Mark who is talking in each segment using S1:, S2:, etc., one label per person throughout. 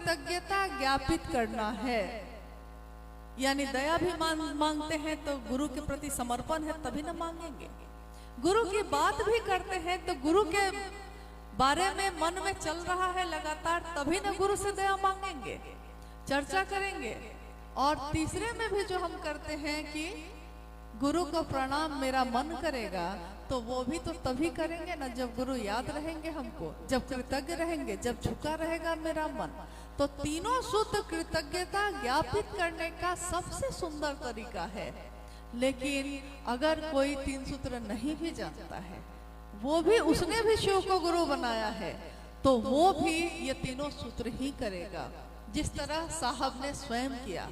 S1: कृतज्ञता ज्ञापित करना है, यानी दया भी मांगते हैं तो गुरु के प्रति समर्पण है तभी ना मांगेंगे। गुरु की बात भी करते हैं तो गुरु के बारे में मन में चल रहा है लगातार, तभी ना गुरु से दया मांगेंगे, चर्चा करेंगे। और तीसरे में भी जो हम करते हैं कि गुरु को प्रणाम मेरा मन करेगा, तो वो भी तो तभी करेंगे ना जब गुरु याद रहेंगे हमको, जब कृतज्ञ रहेंगे, जब झुका रहेगा मेरा मन। तो तीनों सूत्र कृतज्ञता ज्ञापित करने का सबसे सुंदर तरीका है। लेकिन अगर कोई तीन सूत्र नहीं भी जानता है, वो भी उसने भी शिव को गुरु बनाया है, तो वो भी ये तीनों सूत्र ही करेगा, जिस तरह साहब ने स्वयं किया।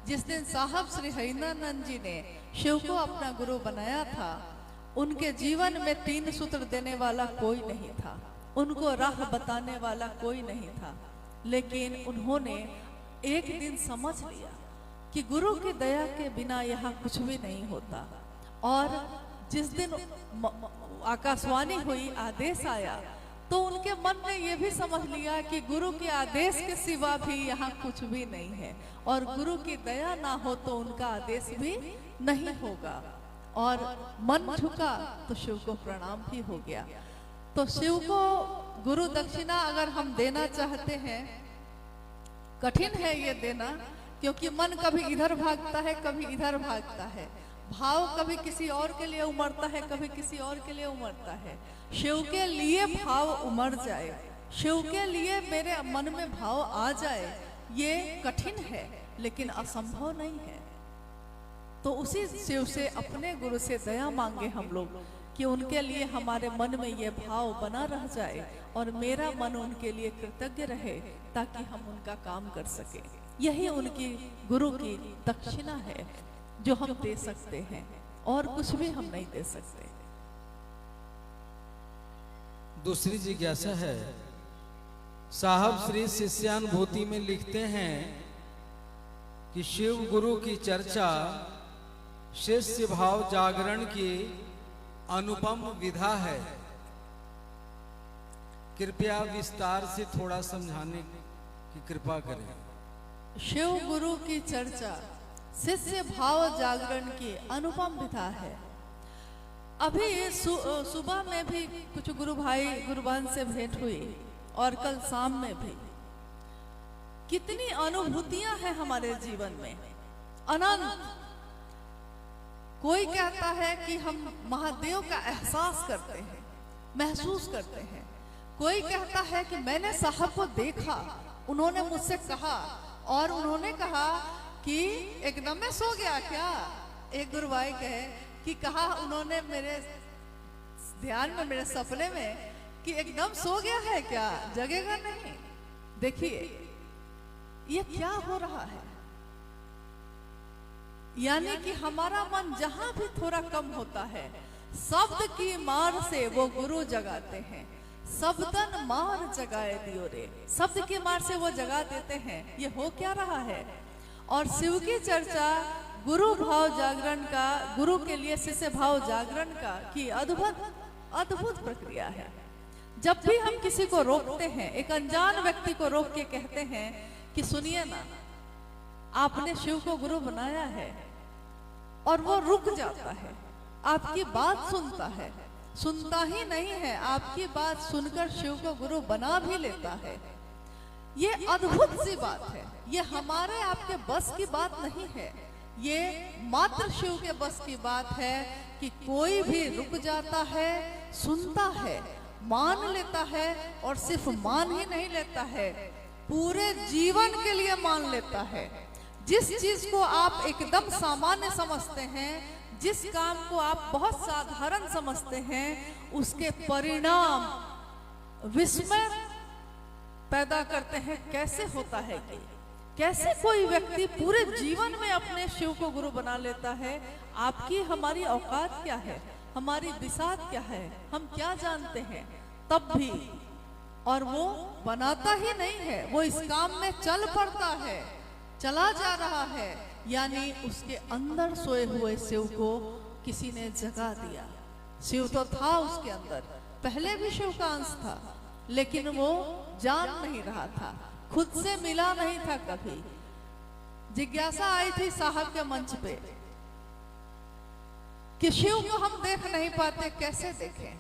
S1: जिस दिन साहब श्री हरिनानंद जी ने शिव को अपना गुरु बनाया था, उनके जीवन में तीन सूत्र देने वाला कोई नहीं था, उनको राह बताने वाला कोई नहीं था। लेकिन उन्होंने एक दिन समझ लिया कि गुरु की दया के बिना यहाँ कुछ भी नहीं होता। और जिस दिन आकाशवाणी हुई, आदेश आया, तो उनके मन ने यह भी समझ लिया कि गुरु के आदेश के सिवा भी यहाँ कुछ भी नहीं है, और गुरु की दया ना हो तो उनका आदेश भी नहीं होगा। और मन झुका तो शिव को प्रणाम भी हो गया। तो शिव को गुरु दक्षिणा अगर हम देना चाहते हैं, कठिन है ये देना, क्योंकि मन कभी इधर भागता है, कभी इधर भागता है, भाव कभी किसी और के लिए उमड़ता है, कभी किसी और के लिए उमड़ता है। शिव के लिए भाव उमड़ जाए, शिव के लिए मेरे मन में भाव आ जाए, ये कठिन है लेकिन असंभव नहीं है। तो उसी शिव से, अपने गुरु से दया मांगे हम लोग कि उनके लिए हमारे मन में ये भाव बना रह जाए और मेरा मन उनके लिए कृतज्ञ रहे, ताकि हम उनका काम कर सके। यही उनकी गुरु की दक्षिणा है जो हम दे सकते हैं, और कुछ भी हम नहीं दे सकते।
S2: दूसरी जिज्ञासा है, साहब श्री शिष्यानुभूति में लिखते हैं कि शिव गुरु की चर्चा शिष्य भाव जागरण की अनुपम विधा है। कृपया विस्तार से थोड़ा समझाने की कृपा करें।
S1: शिव गुरु की चर्चा शिष्य भाव जागरण की अनुपम विधा है। अभी सुबह में भी कुछ गुरु भाई गुरु बहन से भेंट हुई, और कल शाम में भी। कितनी अनुभूतियां हैं हमारे जीवन में, अनंत। कोई कहता है कि हम महादेव का एहसास करते हैं, महसूस करते हैं। कोई कहता है कि मैंने साहब को देखा, उन्होंने मुझसे कहा, और उन्होंने कहा कि एकदम में सो गया क्या। एक गुरु भाई कहे कि कहा उन्होंने मेरे ध्यान में, मेरे सपने में, कि एकदम सो गया है क्या, जगेगा नहीं। देखिए ये क्या हो रहा है, यानी कि हमारा मन जहां भी थोड़ा कम होता है, शब्द की मार से वो गुरु जगाते हैं। शब्दन मार जगाए दियो रे, शब्द की मार से वो जगा देते हैं। ये हो क्या रहा है। और शिव की चर्चा गुरु भाव जागरण का, गुरु के लिए शिष्य भाव जागरण का की अद्भुत प्रक्रिया है। जब भी हम किसी को रोकते हैं, एक अनजान व्यक्ति को रोक के कहते हैं कि सुनिए ना, आपने शिव को गुरु बनाया है, और वो रुक जाता है, आपकी बात सुनता है। सुनता ही नहीं है, आपकी बात सुनकर शिव को गुरु बना भी लेता है। ये अद्भुत सी बात है। ये हमारे आपके बस की बात नहीं है, ये मात्र शिव के बस की बात है कि कोई भी रुक जाता है, सुनता है, मान लेता है, और सिर्फ मान ही नहीं लेता है, पूरे जीवन के लिए मान लेता है। जिस चीज को आप एकदम सामान्य समझते हैं, जिस काम को आप बहुत साधारण समझते हैं, उसके परिणाम विस्मय पैदा करते हैं। कैसे होता है कि कैसे कोई व्यक्ति पूरे जीवन में अपने शिव को गुरु बना लेता है। आपकी हमारी औकात क्या है, हमारी बिसात क्या है, हम क्या जानते हैं, तब भी। और वो बनाता ही नहीं है, वो इस काम में चल पड़ता है, चला जा रहा है। यानी उसके अंदर सोए हुए शिव को किसी ने जगा दिया। शिव तो था उसके अंदर, पहले भी शिव का अंश था, लेकिन वो जान नहीं रहा था। खुद से मिला नहीं था कभी। जिज्ञासा आई थी साहब के मंच पे कि शिव को हम देख नहीं पाते, कैसे देखें,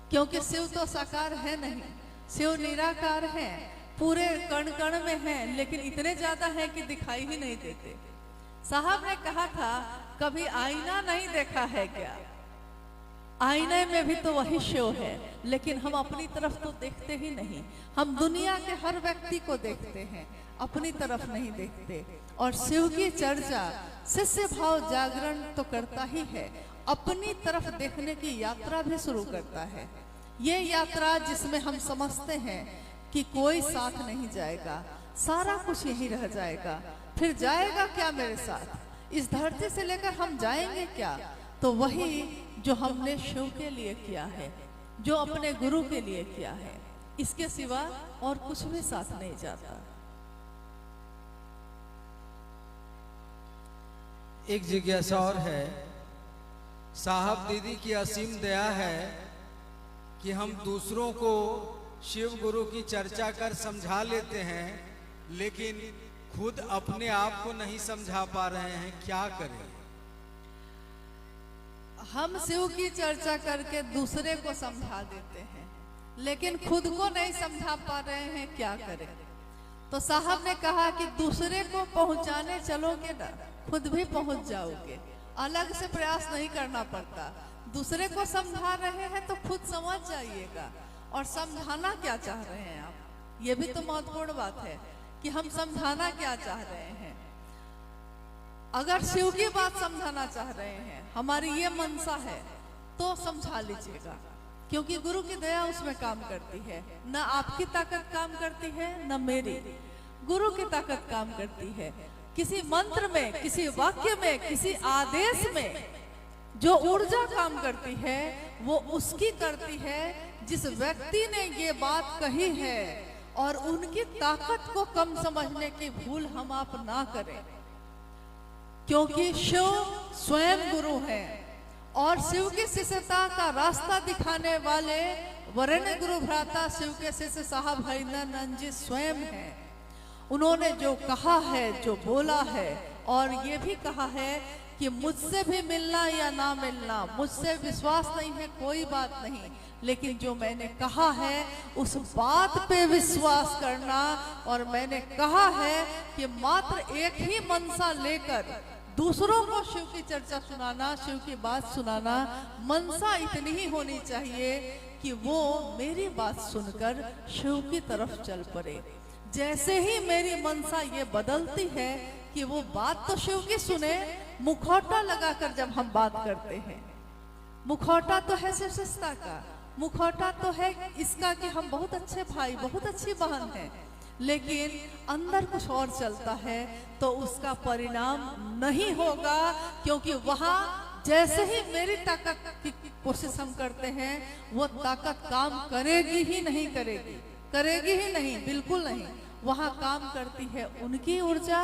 S1: क्योंकि शिव तो साकार है नहीं, शिव निराकार है, पूरे कण कण में है, लेकिन इतने ज्यादा है कि दिखाई ही नहीं देते। साहब ने कहा था कभी आईना नहीं देखा है क्या? आईने में भी तो वही शिव है, लेकिन हम अपनी तरफ तो देखते ही नहीं। हम दुनिया के हर व्यक्ति को देखते हैं, अपनी तरफ नहीं देखते। और शिव की चर्चा शिष्य भाव जागरण तो करता ही है, अपनी तरफ देखने की यात्रा भी शुरू करता है। ये यात्रा जिसमें हम समझते हैं कि कोई साथ नहीं जाएगा, सारा कुछ यही रह जाएगा, फिर जाएगा क्या मेरे साथ, इस धरती से लेकर हम जाएंगे क्या? तो वही जो हमने शिव के लिए किया है, जो अपने गुरु के लिए किया है, इसके सिवा और कुछ भी साथ नहीं जाता।
S2: एक जिज्ञासा और है, साहब दीदी की असीम दया है कि हम दूसरों को शिव गुरु की चर्चा कर समझा लेते हैं, लेकिन खुद अपने आप को नहीं समझा पा रहे हैं, क्या करें?
S1: हम शिव की चर्चा करके दूसरे को समझा देते हैं, लेकिन खुद को नहीं समझा पा रहे हैं, क्या करें? तो साहब ने कहा कि दूसरे को पहुंचाने चलोगे ना, खुद भी पहुंच जाओगे, अलग से प्रयास नहीं करना पड़ता। दूसरे को समझा रहे हैं तो खुद समझ जाइएगा। और समझाना क्या चाह रहे हैं आप, ये भी तो महत्वपूर्ण बात है कि हम समझाना क्या चाह रहे हैं। अगर शिव की बात समझाना चाह रहे हैं, हमारी ये मनसा है, तो समझा लीजिएगा, क्योंकि गुरु की दया उसमें काम करती है। न आपकी ताकत काम करती है, न मेरी, गुरु की ताकत काम करती है। किसी मंत्र में, किसी वाक्य में, किसी आदेश में जो ऊर्जा काम करती है, वो उसकी करती है जिस व्यक्ति ने ये बात कही है। और उनकी ताकत को कम समझने की भूल हम आप ना करें, क्योंकि शिव स्वयं गुरु हैं और शिव की शिष्यता का रास्ता दिखाने वाले वरेण्य गुरु भ्राता शिव के शिष्य साहब हरिनंदन जी स्वयं हैं। उन्होंने जो कहा है, जो बोला है, और ये भी कहा है कि मुझसे भी मिलना या ना मिलना, मुझसे विश्वास नहीं है कोई बात नहीं, लेकिन जो मैंने कहा है उस बात पे विश्वास करना। और मैंने कहा है कि मात्र एक ही मनसा लेकर दूसरों को शिव की चर्चा सुनाना, शिव की बात सुनाना, मनसा इतनी ही होनी चाहिए कि वो मेरी बात सुनकर शिव की तरफ चल पड़े। जैसे ही मेरी मनसा ये बदलती है कि वो बात तो शिव की सुने, मुखौटा लगाकर जब हम बात करते हैं, मुखौटा तो है शिष्यता का, मुखौटा तो है इसका कि हम बहुत अच्छे भाई, बहुत अच्छी बहन हैं, लेकिन अंदर कुछ और चलता है तो उसका परिणाम नहीं होगा। क्योंकि वहां जैसे ही मेरी ताकत की कोशिश हम करते हैं, वो ताकत काम करेगी ही नहीं, करेगी ही नहीं, बिल्कुल नहीं। वहां काम करती है उनकी ऊर्जा,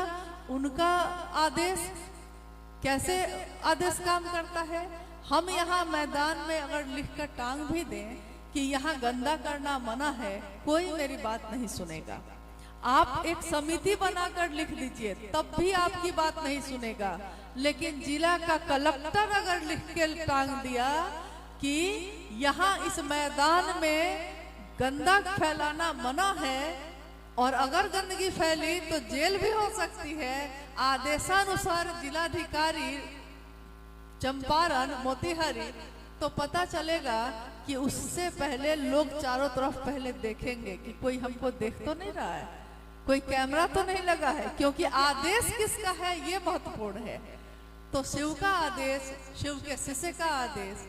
S1: उनका आदेश। कैसे आदेश काम करता है? हम यहाँ मैदान में अगर लिखकर टांग भी दें कि यहाँ गंदा करना मना है, कोई मेरी बात नहीं सुनेगा। आप एक समिति बनाकर लिख दीजिए, तब भी आपकी बात नहीं सुनेगा। लेकिन जिला का कलेक्टर अगर लिख के टांग दिया कि यहाँ इस मैदान में गंदा फैलाना मना है, और अगर गंदगी फैली तो जेल भी हो सकती है, आदेशानुसार जिलाधिकारी चंपारण मोतिहारी, तो पता चलेगा कि उससे पहले लोग चारों तरफ पहले देखेंगे कि कोई हमको देख तो नहीं रहा है, कोई कैमरा तो नहीं लगा है, क्योंकि आदेश किसका है ये महत्वपूर्ण है। तो शिव का आदेश, शिव के शिष्य का आदेश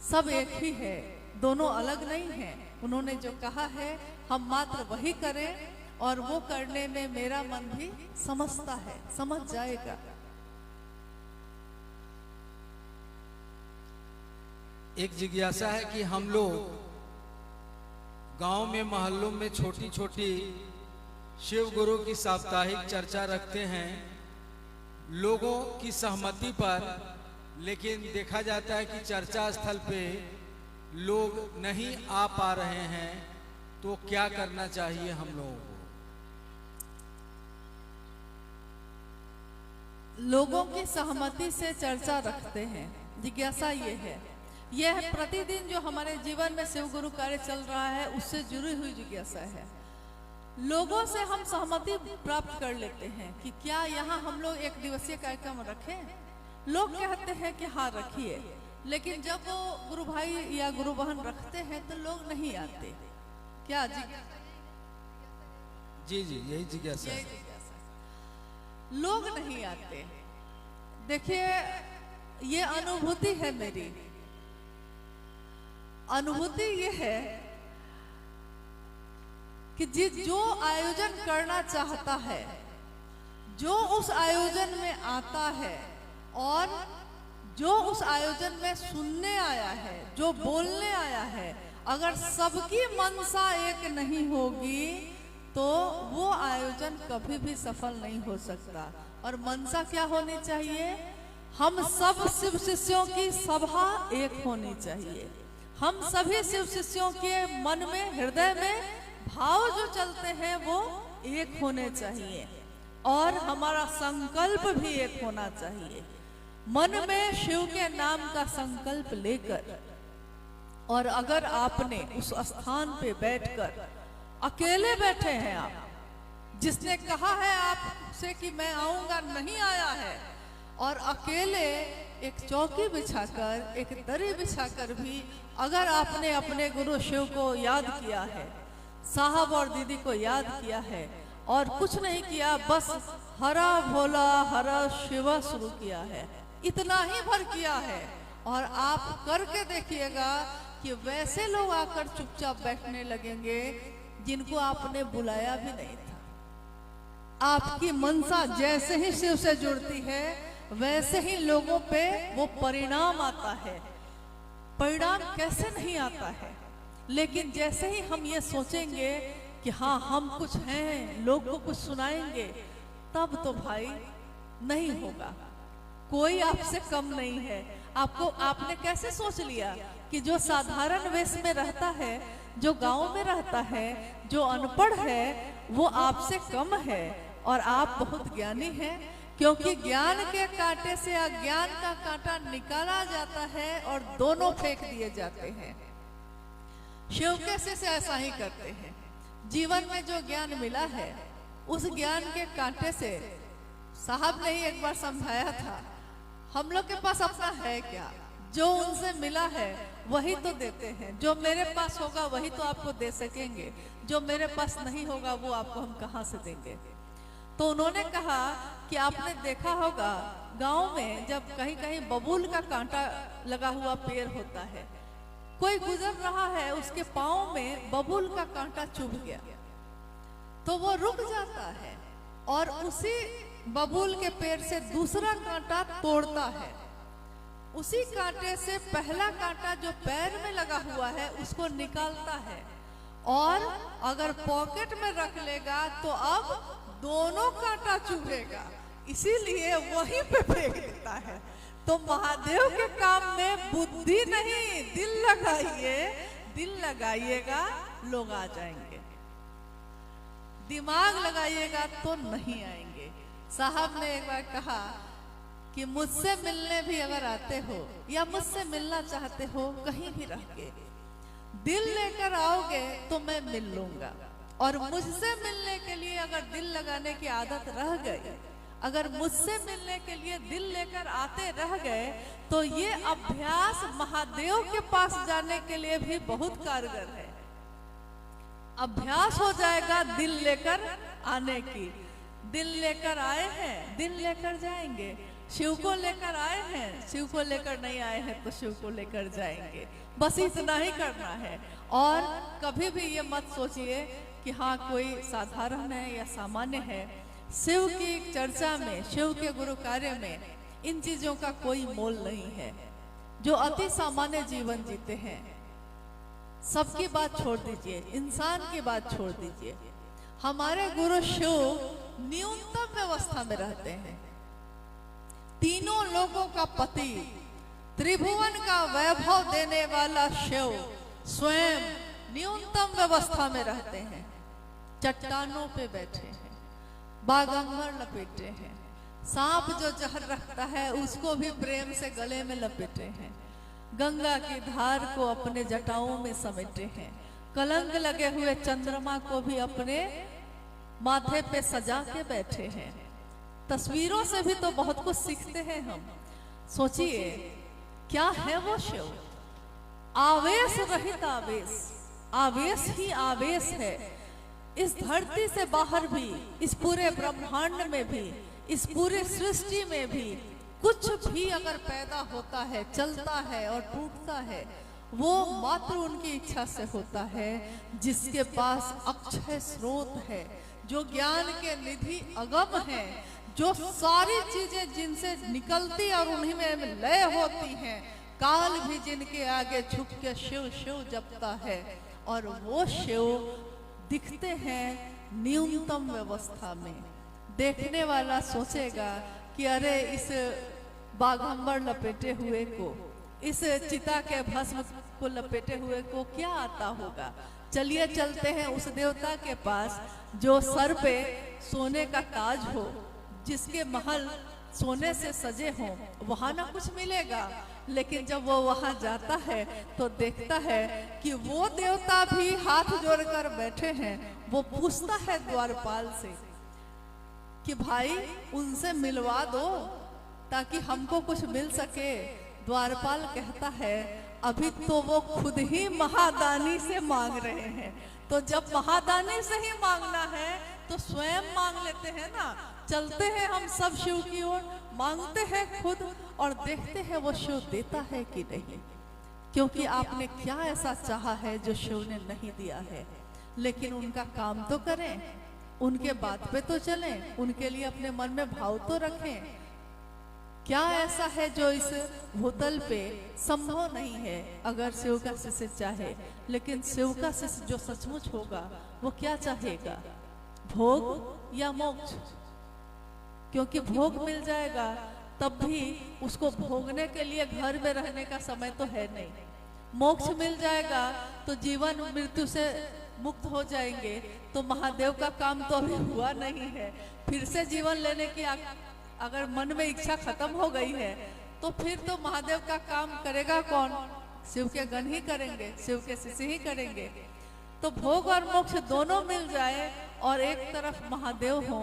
S1: सब एक ही है, दोनों अलग नहीं है। उन्होंने जो कहा है हम मात्र वही करें, और वो करने में मेरा मन भी समझता है, समझ जाएगा।
S2: एक जिज्ञासा है कि हम लोग गांव में, मोहल्लों में छोटी छोटी शिव गुरु की साप्ताहिक चर्चा रखते हैं लोगों की सहमति पर, लेकिन देखा जाता है कि चर्चा स्थल पे लोग नहीं आ पा रहे हैं, तो क्या करना चाहिए हम लोगों को?
S1: लोगों की सहमति से चर्चा रखते हैं। जिज्ञासा ये है, यह प्रतिदिन जो हमारे जीवन में शिव गुरु कार्य चल रहा है उससे जुड़ी हुई जिज्ञासा है। लोगों से हम सहमति प्राप्त कर लेते हैं कि क्या यहाँ हम लोग एक दिवसीय कार्यक्रम रखें। लोग कहते हैं कि हाँ रखिए, लेकिन जब वो गुरु भाई या गुरु बहन रखते हैं तो लोग नहीं आते। क्या
S2: जी जी यही जिज्ञासा है।
S1: लोग नहीं आते। देखिए, ये अनुभूति है मेरी। अनुभूति ये है कि जो आयोजन करना चाहता है, जो उस आयोजन में आता है और जो उस आयोजन में सुनने आया है, जो बोलने आया है, अगर सबकी मनसा एक नहीं होगी तो वो आयोजन कभी भी सफल नहीं हो सकता। और मनसा क्या होनी चाहिए? हम सब शिव शिष्यों की सभा एक होनी चाहिए। हम सभी शिव शिष्यों के मन में, हृदय में भाव जो चलते हैं वो एक होने चाहिए और हमारा संकल्प भी एक होना चाहिए। मन में शिव के नाम का संकल्प लेकर, और अगर आपने उस स्थान पे बैठकर, अकेले बैठे हैं आप, जिसने कहा है आपसे कि मैं आऊंगा नहीं आया है, और अकेले एक चौकी बिछाकर, एक दरी बिछाकर भी अगर आपने अपने गुरु शिव को याद किया है, साहब और दीदी को याद किया है और कुछ नहीं किया, बस हरा भोला हरा शिवा शुरू किया है, इतना ही भर किया है, और आप करके देखिएगा कि वैसे लोग आकर चुपचाप बैठने लगेंगे जिनको आपने बुलाया भी नहीं था। आपकी मनसा जैसे ही शिव से जुड़ती है वैसे ही लोगों पे वो परिणाम आता है। परिणाम कैसे नहीं आता है, लेकिन जैसे ही हम ये सोचेंगे कि हाँ हम कुछ हैं, लोग को कुछ सुनाएंगे, तब तो भाई नहीं होगा। कोई आपसे कम नहीं है। आपने कैसे सोच लिया कि जो साधारण वेश में रहता है, जो गांव में रहता है, जो अनपढ़ है, वो आपसे कम है और आप बहुत ज्ञानी हैं? क्योंकि ज्ञान के कांटे से अज्ञान का कांटा निकाला जाता है और दोनों फेंक दिए जाते हैं। शिव कैसे से ऐसा ही करते हैं। जीवन में जो ज्ञान मिला है उस ज्ञान के कांटे से, साहब ने ही एक बार समझाया था, हम लोग के पास अपना है क्या? जो उनसे मिला है वही तो देते हैं। जो मेरे पास होगा वही तो आपको दे सकेंगे, जो मेरे पास नहीं होगा वो आपको हम कहाँ से देंगे। तो उन्होंने कहा कि आपने देखा होगा गांव में जब कहीं कहीं बबूल का कांटा लगा हुआ पेड़ होता है, कोई गुजर रहा है, उसके पांव में बबूल का कांटा चुभ गया तो वो रुक जाता है और उसी बबूल के पेड़ से दूसरा कांटा तोड़ता है। उसी कांटे से पहला कांटा जो पैर में लगा हुआ है उसको निकालता है और अगर पॉकेट में रख लेगा तो अब दोनों कांटा चुभेगा, इसीलिए वहीं पे फेंक देता है। तो महादेव के काम में बुद्धि नहीं, दिल लगाइए, दिल लगाइएगा लोग आ जाएंगे, दिमाग लगाइएगा तो नहीं आएंगे। साहब ने एक बार कहा कि मुझसे मिलने भी अगर आते हो या मुझसे मिलना चाहते हो कहीं भी रह के, दिल लेकर आओगे तो मैं मिल लूंगा। और मुझसे मिलने के लिए अगर दिल लगाने की आदत रह गई, अगर मुझसे मिलने के लिए दिल लेकर आते रह गए तो ये अभ्यास महादेव के पास जाने के लिए भी बहुत कारगर है। अभ्यास हो जाएगा दिल लेकर आने की। दिल लेकर आए हैं, दिल लेकर जाएंगे। शिव को लेकर आए हैं, शिव को लेकर नहीं आए हैं तो शिव को लेकर जाएंगे। बस इतना ही करना है। और कभी भी ये मत सोचिए कि हाँ कोई साधारण है या सामान्य है। शिव की चर्चा में, शिव के गुरु कार्य में इन चीजों का कोई मोल नहीं है। जो अति सामान्य जीवन जीते हैं, सबकी बात छोड़ दीजिए, इंसान की बात छोड़ दीजिए। हमारे गुरु शिव न्यूनतम व्यवस्था में रहते हैं। तीनों लोगों का पति, त्रिभुवन का वैभव देने वाला शिव स्वयं न्यूनतम व्यवस्था में रहते हैं। चट्टानों पे बैठे हैं, बागंबर लपेटे हैं, सांप जो जहर रखता है उसको भी प्रेम से गले में लपेटे हैं, गंगा की धार को अपने जटाओं में समेटे हैं, कलंक लगे हुए चंद्रमा को भी अपने माथे पे सजा के बैठे हैं। तस्वीरों से भी तो बहुत कुछ सीखते हैं हम। सोचिए क्या है वो शिव, आवेश रहित आवेश, आवेश ही आवेश है। इस धरती से बाहर भी, इस पूरे ब्रह्मांड में भी, इस पूरी सृष्टि में भी कुछ भी अगर पैदा होता है, चलता है और टूटता है, वो मात्र उनकी इच्छा से होता है जिसके पास अक्षय स्रोत है, जो ज्ञान के निधि अगम है, जो सारी चीजें जिनसे निकलती और उन्हीं में लय होती हैं, काल भी जिनके आगे झुक के शिव शिव जपता है। और वो शिव दिखते हैं न्यूनतम व्यवस्था में। देखने वाला सोचेगा कि अरे इस बाघंबर लपेटे हुए को, इस चिता के भस्म को लपेटे हुए को क्या आता होगा। चलिए चलते हैं उस देवता के पास जो सर पे सोने का ताज हो, जिसके महल सोने से सजे हों, वहां ना कुछ मिलेगा। लेकिन जब वो वहां जाता है तो देखता है कि वो देवता भी हाथ जोड़कर बैठे हैं। वो पूछता है द्वारपाल से कि भाई उनसे मिलवा दो ताकि हमको कुछ मिल सके। द्वारपाल कहता है अभी तो वो खुद ही महादानी से मांग रहे हैं, तो जब महादानी से ही मांगना है तो स्वयं मांग लेते हैं ना। चलते हैं हम सब शिव की ओर, मांगते हैं खुद और देखते हैं वो शिव देता है कि नहीं, क्योंकि आपने क्या ऐसा चाहा है जो शिव ने नहीं दिया है। लेकिन उनका काम तो करें, उनके बात पे तो चलें, उनके लिए अपने मन में भाव तो रखें। क्या ऐसा है जो इस भूतल पे संभव नहीं है अगर शिव का शिष्य चाहे। लेकिन शिव का शिष्य जो सचमुच होगा वो क्या चाहेगा, भोग या मोक्ष? क्योंकि भोग मिल जाएगा तब भी उसको भोगने के लिए घर में रहने का समय तो है नहीं। मोक्ष मिल जाएगा तो जीवन मृत्यु से मुक्त हो जाएंगे, तो महादेव का काम तो अभी हुआ नहीं है। फिर से जीवन लेने की अगर मन में इच्छा खत्म हो गई है तो फिर तो महादेव का काम करेगा कौन? शिव के गण ही करेंगे, शिव के शिष्य ही करेंगे। तो भोग और मोक्ष दोनों मिल जाए और एक तरफ महादेव हो,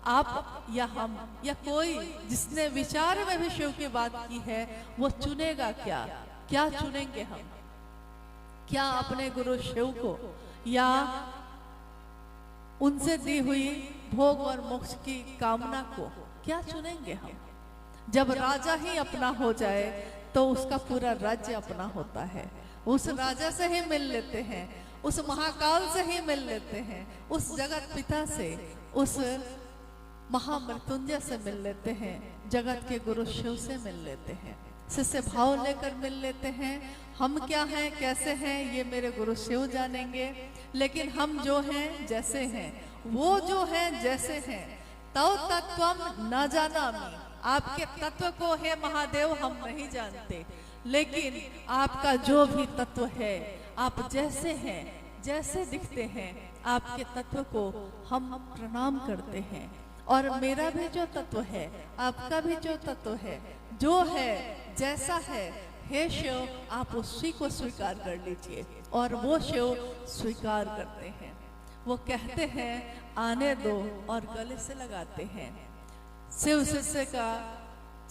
S1: आप या हम या कोई जिसने विचार में भी शिव की बात की है, वो चुनेगा क्या? क्या चुनेंगे हम? क्या अपने गुरु शिव को या उनसे दी हुई भोग और मोक्ष की कामना को? क्या चुनेंगे हम? जब राजा ही अपना हो जाए तो उसका पूरा राज्य अपना होता है। उस राजा से ही मिल लेते हैं, उस महाकाल से ही मिल लेते हैं, उस जगत पिता से, उस महामृत्युंजय से मिल लेते हैं, जगत के गुरु शिव से मिल लेते हैं, शिष्य भाव लेकर मिल लेते हैं। हम क्या हैं, कैसे हैं, ये मेरे गुरु शिव जानेंगे। लेकिन हम जो हैं, जैसे हैं, वो जो हैं जैसे हैं, तव तत्वम न जानामि, आपके तत्व को है महादेव हम नहीं जानते, लेकिन आपका जो भी तत्व है, आप जैसे हैं, जैसे दिखते हैं, आपके तत्व को हम प्रणाम करते हैं। और मेरा भी जो तत्व है, आपका भी जो तत्व है, जो है जैसा है, हे शिव आप उसी को स्वीकार कर लीजिए। और वो शिव स्वीकार करते हैं। वो कहते हैं आने दो और गले से लगाते हैं। शिव शिष्य का,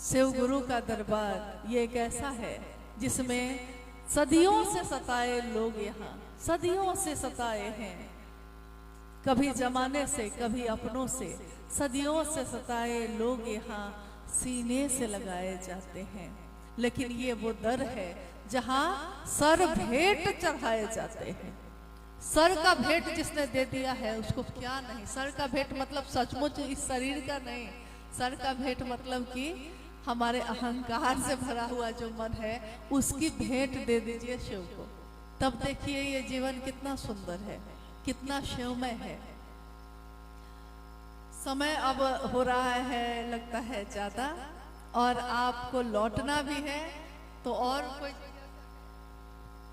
S1: शिव गुरु का दरबार ये एक ऐसा है जिसमें सदियों से सताए लोग, यहाँ सदियों से सताए हैं, कभी जमाने से, कभी अपनों से, सदियों से सताए लोग यहाँ सीने से लगाए जाते हैं। लेकिन ये वो दर है जहाँ सर भेंट चढ़ाए जाते हैं। सर का भेंट जिसने दे दिया है उसको क्या नहीं। सर का भेंट मतलब सचमुच इस शरीर का नहीं, सर का भेंट मतलब कि हमारे अहंकार से भरा हुआ जो मन है उसकी भेंट दे दीजिए शिव को। तब देखिए ये जीवन कितना सुंदर है, कितना शिवमय है। समय अब हो रहा है लगता है ज्यादा, और आपको लौटना भी है। तो और कोई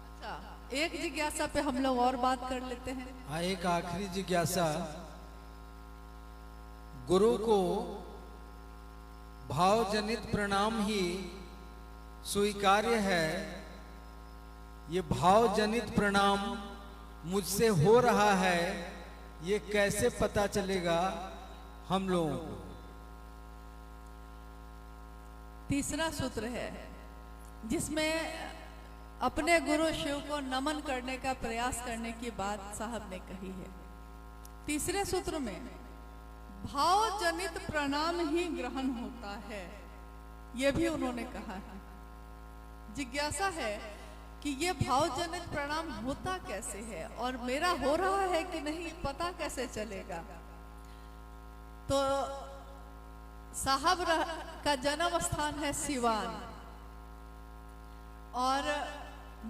S1: अच्छा, एक जिज्ञासा पे हम लोग और बात कर लेते हैं।
S2: हाँ, एक आखिरी जिज्ञासा। गुरु को भावजनित प्रणाम ही स्वीकार्य है, ये भावजनित प्रणाम मुझसे हो रहा है, ये कैसे पता चलेगा हम लोगों को।
S1: तीसरा सूत्र है जिसमें अपने गुरु शिव को नमन करने का प्रयास करने की बात साहब ने कही है। तीसरे सूत्र में भावजनित प्रणाम ही ग्रहण होता है, यह भी उन्होंने कहा है। जिज्ञासा है कि ये भावजनित प्रणाम होता कैसे है और मेरा हो रहा है कि नहीं, पता कैसे चलेगा। तो साहब का जन्म स्थान है सिवान और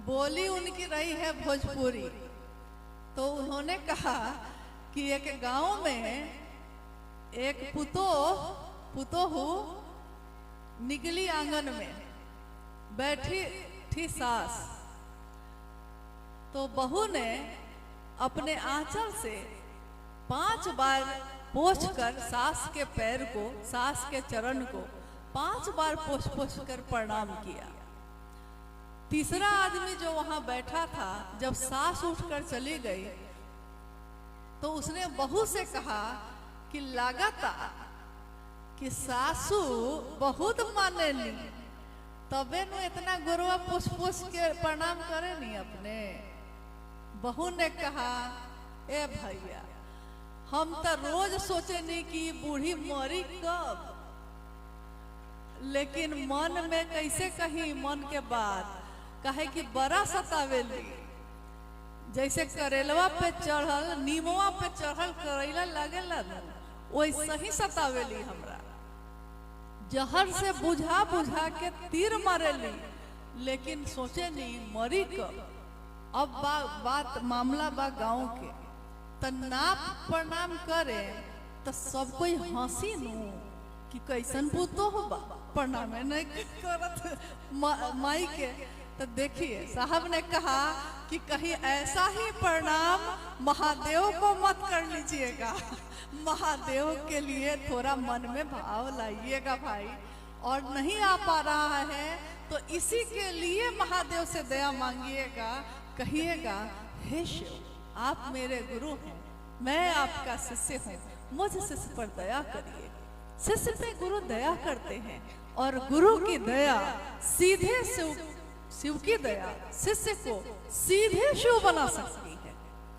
S1: बोली उनकी रही है भोजपुरी। तो उन्होंने कहा कि एक गांव में एक पुतोहू निकली आंगन में, बैठी थी सास, तो बहू ने अपने आंचल से 5 बार पोंछकर सास के पैर को, सास के चरण को 5 बार पोंछ कर प्रणाम किया। तीसरा आदमी जो वहां बैठा था, जब सास उठकर चली गई तो उसने बहू से कहा कि लागता कि सासू बहुत माने ली, तबे नु इतना गुरुआ पोछ के प्रणाम करे नहीं अपने। बहू ने कहा, ए भैया, हम तो रोज सोचे नहीं कि बूढ़ी मरी कब, लेकिन मन में कैसे कहीं मन के बात कहे कि बड़ा सतावेली। जैसे करेलवा पे चढ़ल, नीमवा पे चढ़ल करेला लगेला न, वैसे ही सतावेली हमरा। जहर से बुझा बुझा के तीर मारेली, लेकिन सोचे नहीं मरी कब। अब बात मामला बा गांव के, त ना प्रणाम करे तो सब कोई हंसी नु कि कैसन पुतो हो बा, प्रणाम नहीं करत माई के। तो देखिए साहब ने कहा कि कहीं ऐसा ही प्रणाम महादेव को मत कर लीजिएगा। महादेव के लिए थोड़ा मन में भाव लाइएगा भाई, और नहीं आ पा रहा है तो इसी के लिए महादेव से दया मांगिएगा। कहिएगा, हे शिव, आप मेरे गुरु हैं, मैं आपका शिष्य हूँ, मुझ शिष्य पर दया करिए। शिष्य पे गुरु दया करते हैं और गुरु की दया सीधे शिव की दया शिष्य को सीधे शिव बना सकती है।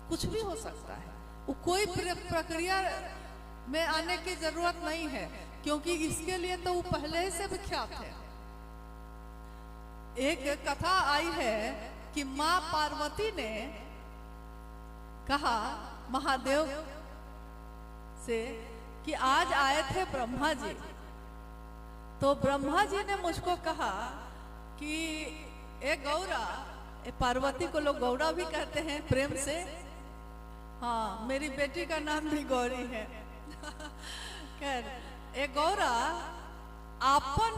S1: कुछ भी हो सकता है, वो कोई प्रक्रिया में आने की जरूरत नहीं है, क्योंकि इसके लिए तो वो पहले से विख्यात है। एक कथा आई है कि माँ पार्वती ने कहा महादेव से कि आज आए थे ब्रह्मा जी, तो ब्रह्मा जी ने मुझको कहा कि ए गौरा, पार्वती को लोग गौरा भी कहते हैं प्रेम से, हाँ मेरी बेटी का नाम भी गौरी है। खैर, ए गौरा, आपन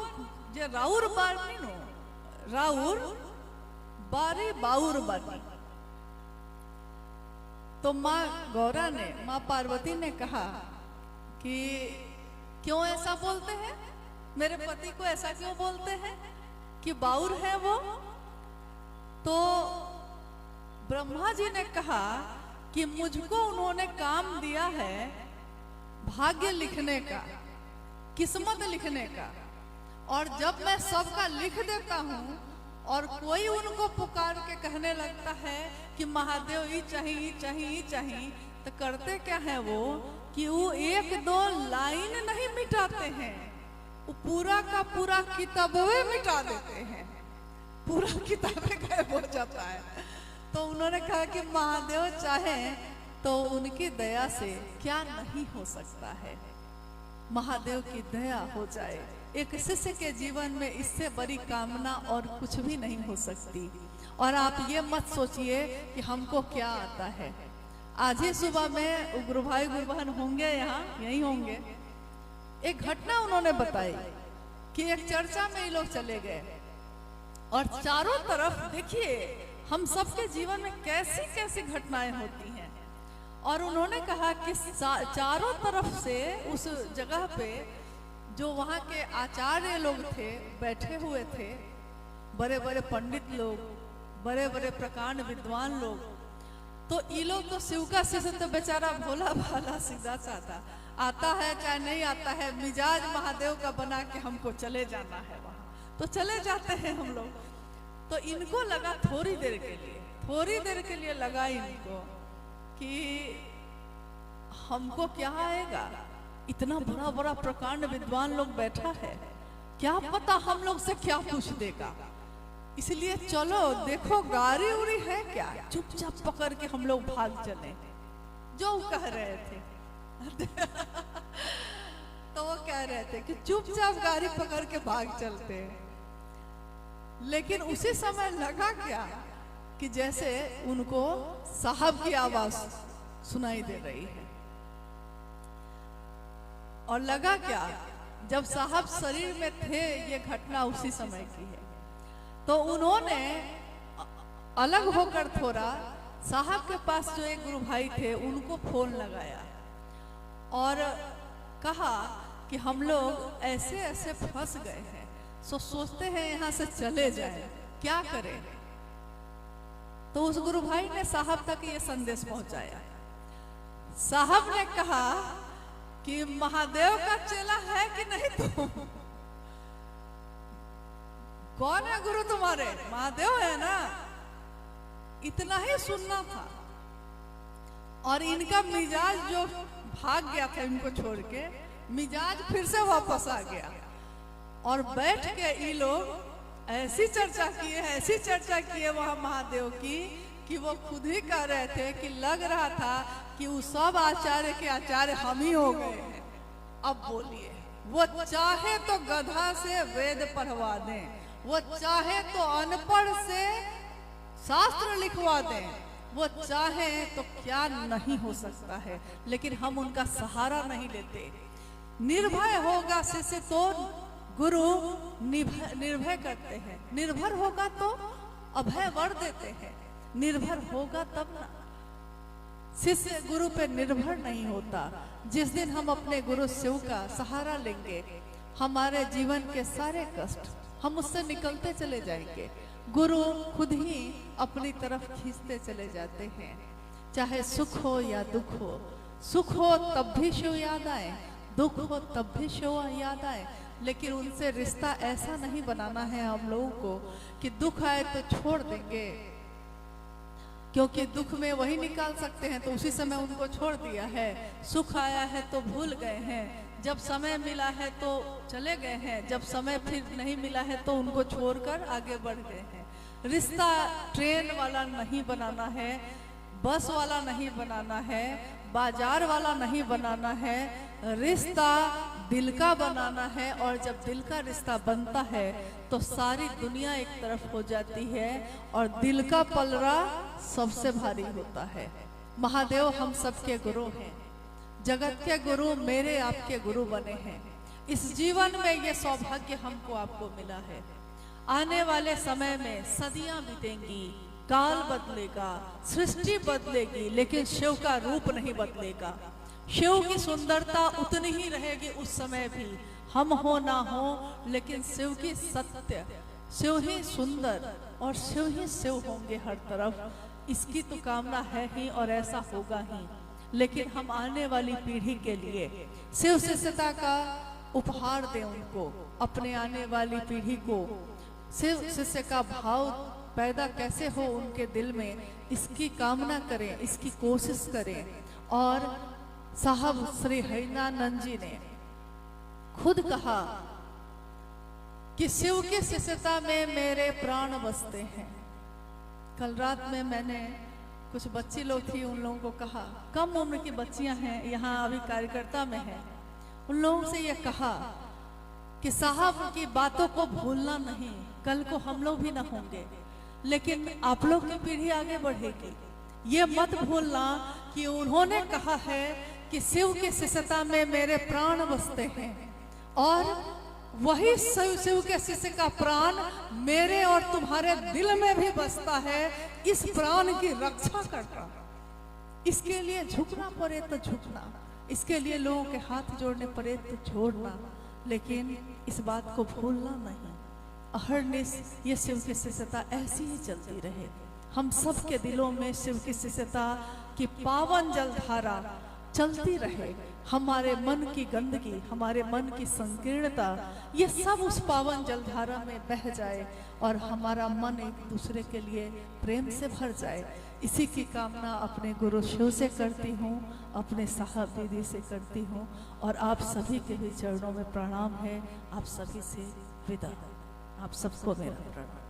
S1: जे राउर बानी नो, राउर बारी बाउर बनी। तो माँ गौरा ने, माँ पार्वती ने कहा कि क्यों ऐसा बोलते हैं, मेरे पति को ऐसा क्यों बोलते हैं कि बाउर है वो। तो ब्रह्मा जी ने कहा कि मुझको उन्होंने काम दिया है भाग्य लिखने का, किस्मत लिखने का, और जब मैं सबका लिख देता हूँ और कोई उनको पुकार के कहने लगता है कि महादेव ये चाहिए, ये चाहिए, ये चाहिए, तो करते क्या है वो कि वो 1-2 लाइन नहीं मिटाते हैं, वो पूरा का पूरा किताबे मिटा देते हैं, पूरा किताबे गायब हो जाता है। तो उन्होंने कहा कि महादेव चाहे तो उनकी दया से क्या नहीं हो सकता है, महादेव की दया हो जाए। एक शिष्य के जीवन में इससे बड़ी कामना और कुछ भी नहीं हो सकती। और आप ये मत सोचिए कि हमको क्या आता है। आज ही सुबह में गुरु भाई गुरु बहन होंगे, यहाँ यही होंगे, एक घटना उन्होंने बताई कि एक चर्चा में ये लोग चले गए और चारों तरफ देखिए हम सबके जीवन में कैसी कैसी घटनाएं होती हैं। और उन्होंने कहा कि चारों तरफ से उस जगह पे जो वहाँ के आचार्य लोग थे बैठे हुए थे, बड़े बड़े पंडित लोग, बड़े बड़े प्रकांड विद्वान लोग, तो ये लोग तो शिव का शिष्य तो बेचारा भोला भाला सीधा साधा, आता है चाहे नहीं आता है, मिजाज महादेव का बना के हमको चले जाना है वहाँ, तो चले जाते हैं हम लोग। तो इनको लगा थोड़ी देर के लिए लगा इनको कि हमको क्या आएगा, इतना बड़ा बड़ा प्रकांड विद्वान लोग बैठा है, क्या पता हम लोग से क्या पूछ देगा, इसलिए चलो देखो गाड़ी उड़ी है क्या, चुपचाप पकड़ के हम लोग भाग चले, जो कह रहे थे। तो वो कह रहे थे कि चुपचाप गाड़ी पकड़ के भाग चलते हैं। लेकिन उसी समय लगा क्या कि जैसे उनको साहब की आवाज सुनाई दे रही है, और लगा क्या, जब साहब शरीर में थे, ये घटना उसी समय की है, तो उन्होंने अलग होकर थोड़ा साहब के पास जो एक गुरु भाई थे उनको फोन लगाया और कहा कि हम लोग ऐसे ऐसे फंस गए हैं, सो सोचते हैं यहाँ से चले जाए, क्या करें। तो उस गुरु भाई ने साहब तक ये संदेश पहुंचाया। साहब ने कहा कि महादेव का चेला है कि नहीं तुम? कौन है गुरु तुम्हारे? महादेव है ना। इतना ही सुनना था और इनका मिजाज जो भाग गया था इनको छोड़ के, मिजाज फिर से वापस आ गया और बैठ के ये लोग ऐसी चर्चा किए वहां महादेव की कि वो खुद ही कह रहे थे कि लग रहा था कि वो सब आचार्य के आचार्य हम ही हो गए हैं। अब बोलिए, वो चाहे तो गधा से वेद पढ़वा दें, वो चाहे तो अनपढ़ से शास्त्र लिखवा दें, वो चाहे तो क्या नहीं हो सकता है, लेकिन हम उनका सहारा नहीं लेते। निर्भय होगा शिष्य तो गुरु निर्भय करते हैं, निर्भर होगा तो अभय वर देते हैं, निर्भर होगा तब ना। शिष्य गुरु पे निर्भर नहीं होता। जिस दिन हम अपने गुरु शिव का सहारा लेंगे, हमारे जीवन के सारे कष्ट हम उससे निकलते चले जाएंगे। गुरु खुद ही अपनी तरफ खींचते चले जाते हैं, चाहे सुख हो या दुख हो। सुख हो तब भी शिव याद आए, दुख हो तब भी शिव याद आए, लेकिन उनसे रिश्ता ऐसा नहीं बनाना है हम लोगों को कि दुख आए तो छोड़ देंगे, क्योंकि दुख में वही निकाल सकते हैं, तो उसी समय उनको छोड़ दिया है। सुख आया है तो भूल गए हैं, जब समय मिला है तो चले गए हैं, जब समय फिर नहीं मिला है तो उनको छोड़कर आगे बढ़ गए हैं। रिश्ता ट्रेन वाला नहीं बनाना है, बस वाला नहीं बनाना है, बाजार वाला नहीं बनाना है, रिश्ता दिल का बनाना है। और जब दिल का रिश्ता बनता है तो सारी दुनिया एक तरफ हो जाती है और दिल का पलड़ा सबसे भारी होता है। महादेव हम सबके गुरु हैं, जगत के गुरु मेरे आपके गुरु बने हैं। इस जीवन में ये सौभाग्य हमको आपको मिला है। आने वाले समय में सदियां बीतेंगी, काल बदलेगा, सृष्टि बदलेगी, लेकिन शिव का रूप नहीं बदलेगा। शिव की सुंदरता उतनी ही रहेगी उस समय भी, हम हो ना हो, लेकिन शिव की सत्य, शिव ही सुंदर और शिव ही शिव होंगे हर तरफ। इसकी तो कामना है ही और ऐसा होगा ही। लेकिन हम आने वाली पीढ़ी के लिए शिव शिष्यता का उपहार दें उनको, अपने आने वाली पीढ़ी को शिव शिष्य का भाव पैदा कैसे हो उनके दिल में, इसकी कामना करें, इसकी कोशिश करें। और साहब श्री हरिनानंद जी ने खुद कहा कि शिव की शिष्यता में मेरे प्राण बसते हैं। कल रात में मैंने कुछ बच्ची लोग थी, उन लोगों को कहा, कम उम्र की बच्चियां हैं यहाँ अभी कार्यकर्ता में हैं, उन लोगों से ये कहा कि साहब की बातों को भूलना नहीं, कल को हम लोग भी ना होंगे, लेकिन आप लोग की पीढ़ी आगे बढ़ेगी। ये मत भूलना कि उन्होंने कहा है कि शिव की शिष्यता में मेरे प्राण बसते हैं, और वही शिव के शिष्य का प्राण मेरे और तुम्हारे दिल में भी बसता है। इस प्राण की रक्षा करना, इसके लिए झुकना पड़े तो झुकना, इसके लिए लोगों के हाथ जोड़ने पड़े तो जोड़ना, लेकिन इस बात को भूलना नहीं, अहरनिश ये शिव की शिष्यता ऐसी ही चलती रहे। हम सब के दिलों में शिव की शिष्यता की पावन जलधारा चलती रहे। हमारे मन की गंदगी, हमारे मन की संकीर्णता, ये सब उस पावन जलधारा में बह जाए और हमारा मन एक दूसरे के लिए प्रेम से भर जाए। इसी की कामना अपने गुरु शिव से करती हूँ, अपने साहब दीदी से करती हूँ, और आप सभी के भी चरणों में प्रणाम है। आप सभी से विदा। आप सबको मेरा प्रणाम।